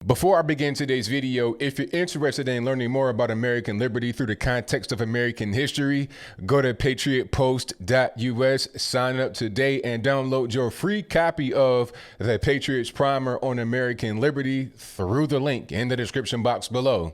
Before I begin today's video, if you're interested in learning more about American liberty through the context of American history, go to patriotpost.us, sign up today, and download your free copy of the Patriots Primer on American Liberty through the link in the description box below.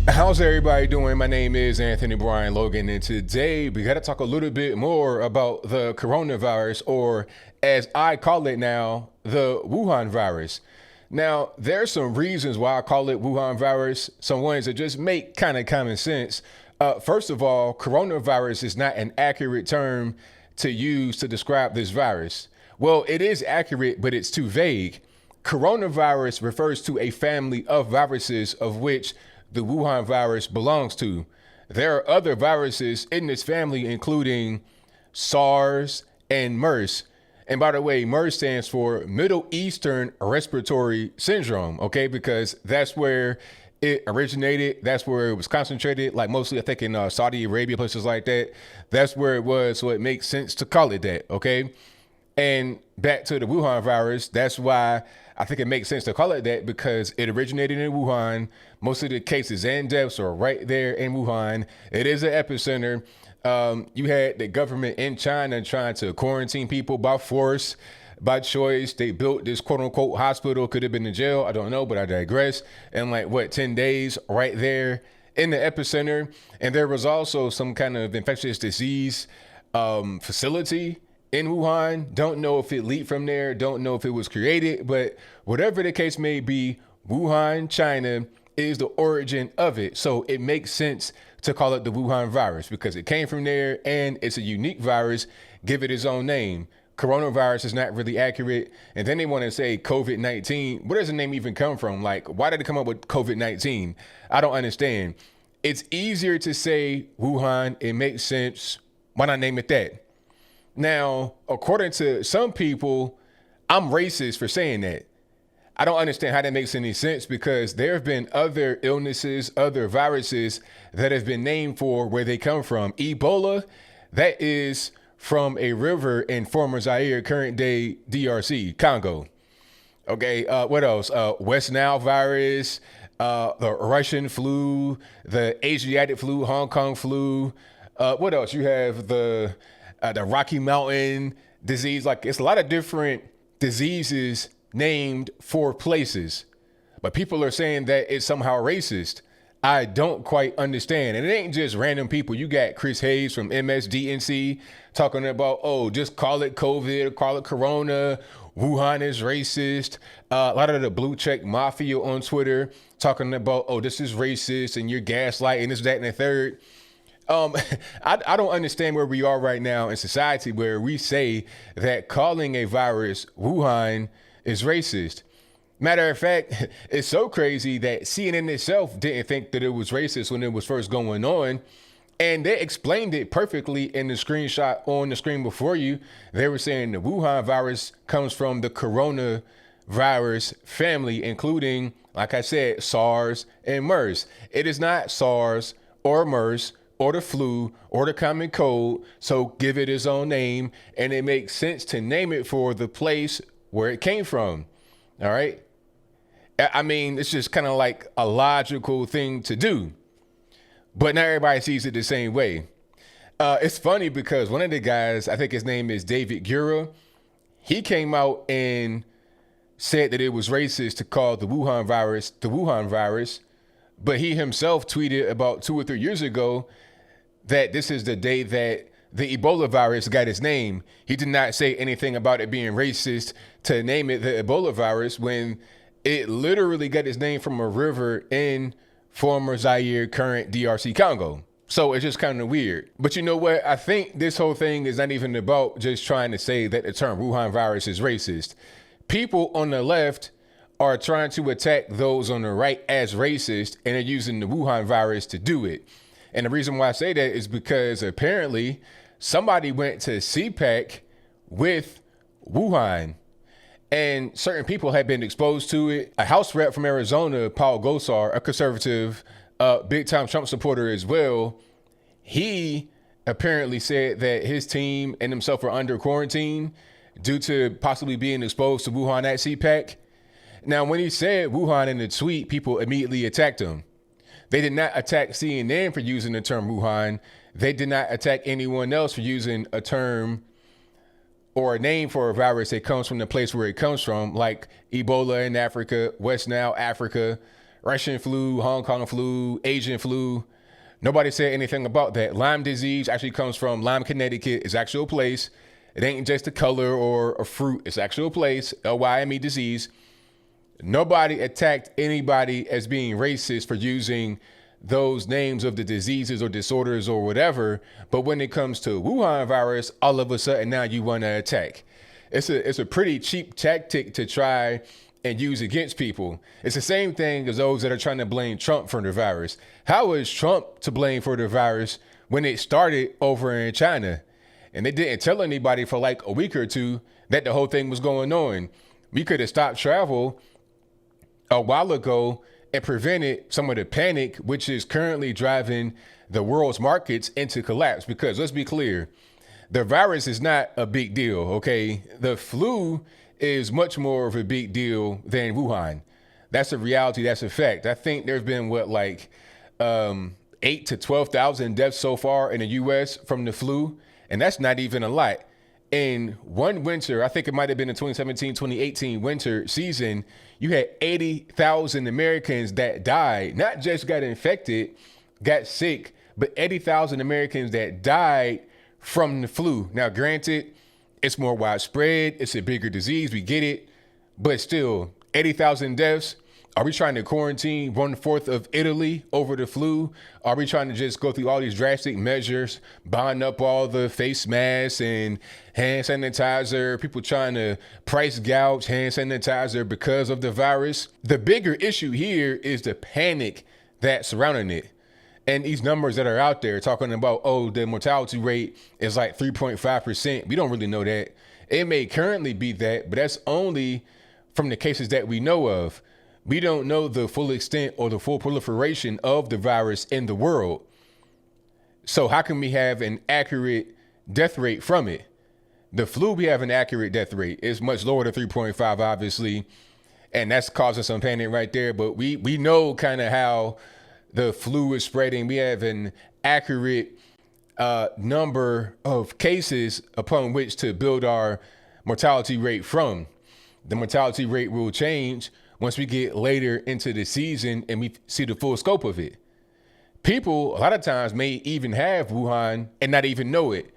How's everybody doing? My name is Anthony Brian Logan, and today we got to talk a little bit more about the coronavirus, or as I call it now, the Wuhan virus. Now, there's some reasons why I call it Wuhan virus, some ones that just make kind of common sense. First of all, coronavirus is not an accurate term to use to describe this virus. Well, it is accurate, but it's too vague. Coronavirus refers to a family of viruses of which the Wuhan virus belongs to. There are other viruses in this family, including SARS and MERS. And by the way, MERS stands for Middle Eastern Respiratory Syndrome, okay? Because that's where it originated. That's where it was concentrated, like mostly I think in Saudi Arabia, places like that. That's where it was, so it makes sense to call it that, okay? And back to the Wuhan virus, that's why I think it makes sense to call it that, because it originated in Wuhan. Most of the cases and deaths are right there in Wuhan. It is an epicenter. You had the government in China trying to quarantine people by force, by choice. They built this quote unquote hospital, could have been a jail, I don't know, but I digress. And like 10 days right there in the epicenter. And there was also some kind of infectious disease facility in Wuhan. Don't know if it leaked from there, don't know if it was created, but whatever the case may be, Wuhan, China is the origin of it. So it makes sense to call it the Wuhan virus because it came from there and it's a unique virus. Give it its own name. Coronavirus is not really accurate. And then they want to say COVID-19. Where does the name even come from? Like, why did it come up with COVID-19? I don't understand. It's easier to say Wuhan. It makes sense. Why not name it that? Now, according to some people, I'm racist for saying that. I don't understand how that makes any sense because there have been other illnesses, other viruses that have been named for where they come from. Ebola, that is from a river in former Zaire, current day DRC, Congo. Okay, what else? West Nile virus, the Russian flu, the Asiatic flu, Hong Kong flu. What else? You have the Rocky Mountain disease. Like, it's a lot of different diseases named for places, but people are saying that it's somehow racist. I don't quite understand. And it ain't just random people. You got Chris Hayes from MSDNC talking about, oh, just call it COVID, call it Corona. Wuhan is racist. A lot of the blue check mafia on Twitter talking about, oh, this is racist and you're gaslighting this, that, and the third. I don't understand where we are right now in society where we say that calling a virus Wuhan is racist. Matter of fact, it's so crazy that CNN itself didn't think that it was racist when it was first going on. And they explained it perfectly in the screenshot on the screen before you. They were saying the Wuhan virus comes from the coronavirus family, including, like I said, SARS and MERS. It is not SARS or MERS or the flu or the common cold. So give it its own name. And it makes sense to name it for the place where it came from. All right. I mean, it's just kind of like a logical thing to do, but not everybody sees it the same way. It's funny because one of the guys, I think his name is David Gura, he came out and said that it was racist to call the Wuhan virus, but he himself tweeted about 2 or 3 years ago that this is the day that the Ebola virus got its name. He did not say anything about it being racist to name it the Ebola virus when it literally got its name from a river in former Zaire, current DRC Congo. So it's just kind of weird. But you know what? I think this whole thing is not even about just trying to say that the term Wuhan virus is racist. People on the left are trying to attack those on the right as racist, and they're using the Wuhan virus to do it. And the reason why I say that is because apparently somebody went to CPAC with Wuhan and certain people had been exposed to it. A House Rep from Arizona, Paul Gosar, a conservative, big time Trump supporter as well, he apparently said that his team and himself are under quarantine due to possibly being exposed to Wuhan at CPAC. Now, when he said Wuhan in the tweet, people immediately attacked him. They did not attack CNN for using the term Wuhan. They did not attack anyone else for using a term or a name for a virus that comes from the place where it comes from, like Ebola in Africa, West Nile, Africa, Russian flu, Hong Kong flu, Asian flu. Nobody said anything about that. Lyme disease actually comes from Lyme, Connecticut. It's actual place. It ain't just a color or a fruit. It's actual place, Lyme disease. Nobody attacked anybody as being racist for using those names of the diseases or disorders or whatever. But when it comes to Wuhan virus, all of a sudden now you want to attack. It's a pretty cheap tactic to try and use against people. It's the same thing as those that are trying to blame Trump for the virus. How is Trump to blame for the virus when it started over in China? And they didn't tell anybody for like a week or two that the whole thing was going on. We could have stopped travel a while ago and prevented some of the panic, which is currently driving the world's markets into collapse. Because let's be clear, the virus is not a big deal, okay? The flu is much more of a big deal than Wuhan. That's a reality. That's a fact. I think there's been 8 to 12,000 deaths so far in the U.S. from the flu, and that's not even a lot. In one winter, I think it might have been the 2017, 2018 winter season, you had 80,000 Americans that died, not just got infected, got sick, but 80,000 Americans that died from the flu. Now, granted, it's more widespread. It's a bigger disease. We get it. But still, 80,000 deaths. Are we trying to quarantine 1/4 of Italy over the flu? Are we trying to just go through all these drastic measures, buying up all the face masks and hand sanitizer, people trying to price gouge hand sanitizer because of the virus? The bigger issue here is the panic that's surrounding it. And these numbers that are out there talking about, oh, the mortality rate is like 3.5%. We don't really know that. It may currently be that, but that's only from the cases that we know of. We don't know the full extent or the full proliferation of the virus in the world. So how can we have an accurate death rate from it? The flu, we have an accurate death rate. It's much lower than 3.5, obviously. And that's causing some panic right there. But we know kind of how the flu is spreading. We have an accurate number of cases upon which to build our mortality rate from. The mortality rate will change once we get later into the season and we see the full scope of it. People, a lot of times, may even have Wuhan and not even know it.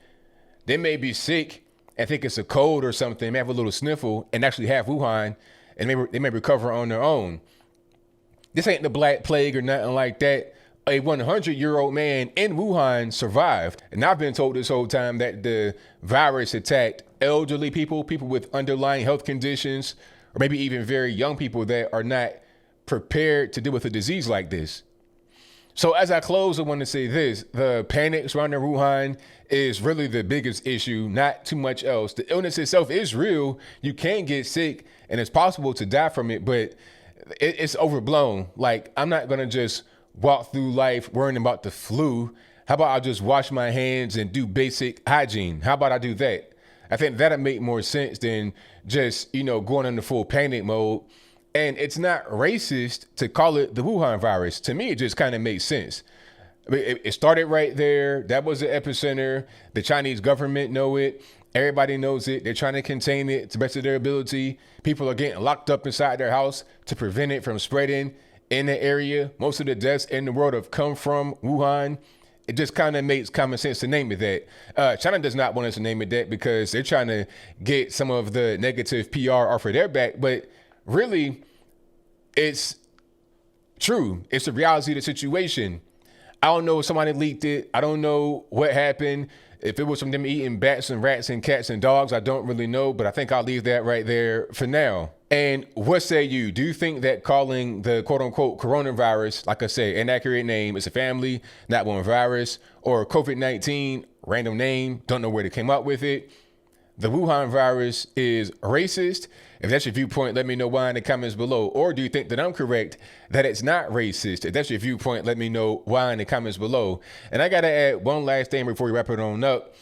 They may be sick and think it's a cold or something, may have a little sniffle and actually have Wuhan, and they may recover on their own. This ain't the Black Plague or nothing like that. A 100-year-old man in Wuhan survived. And I've been told this whole time that the virus attacked elderly people, people with underlying health conditions, or maybe even very young people that are not prepared to deal with a disease like this. So as I close, I want to say this. The panic surrounding Wuhan is really the biggest issue, not too much else. The illness itself is real. You can get sick and it's possible to die from it, but it's overblown. Like, I'm not going to just walk through life worrying about the flu. How about I just wash my hands and do basic hygiene? How about I do that? I think that'll make more sense than just, going into full panic mode. And it's not racist to call it the Wuhan virus. To me, it just kind of makes sense. I mean, it started right there. That was the epicenter. The Chinese government know it. Everybody knows it. They're trying to contain it to the best of their ability. People are getting locked up inside their house to prevent it from spreading in the area. Most of the deaths in the world have come from Wuhan. It just kind of makes common sense to name it that. China does not want us to name it that because they're trying to get some of the negative PR off of their back. But really, it's true. It's the reality of the situation. I don't know if somebody leaked it. I don't know what happened. If it was from them eating bats and rats and cats and dogs, I don't really know. But I think I'll leave that right there for now. And what say you? Do you think that calling the quote unquote coronavirus, like I say, inaccurate name, it's a family, not one virus, or COVID-19, random name, don't know where they came up with it? the Wuhan virus is racist? If that's your viewpoint, let me know why in the comments below. Or do you think that I'm correct, that it's not racist? If that's your viewpoint, let me know why in the comments below. And I got to add one last thing before we wrap it on up.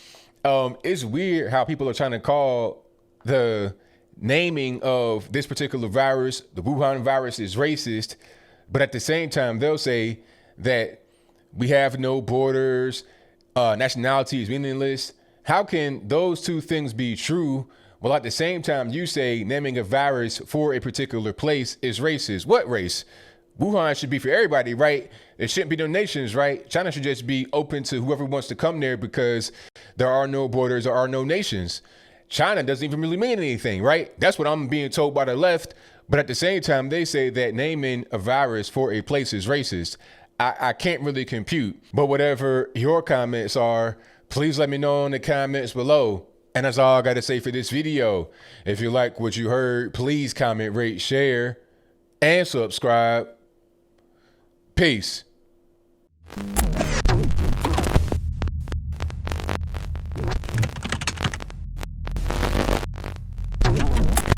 It's weird how people are trying to call the naming of this particular virus, the Wuhan virus, is racist. But at the same time, they'll say that we have no borders, nationality is meaningless. How can those two things be true? Well, at the same time, you say naming a virus for a particular place is racist. What race? Wuhan should be for everybody, right? It shouldn't be no nations, right? China should just be open to whoever wants to come there because there are no borders, there are no nations. China doesn't even really mean anything, right? That's what I'm being told by the left. But at the same time, they say that naming a virus for a place is racist. I can't really compute. But whatever your comments are, please let me know in the comments below. And that's all I got to say for this video. If you like what you heard, please comment, rate, share, and subscribe. Peace.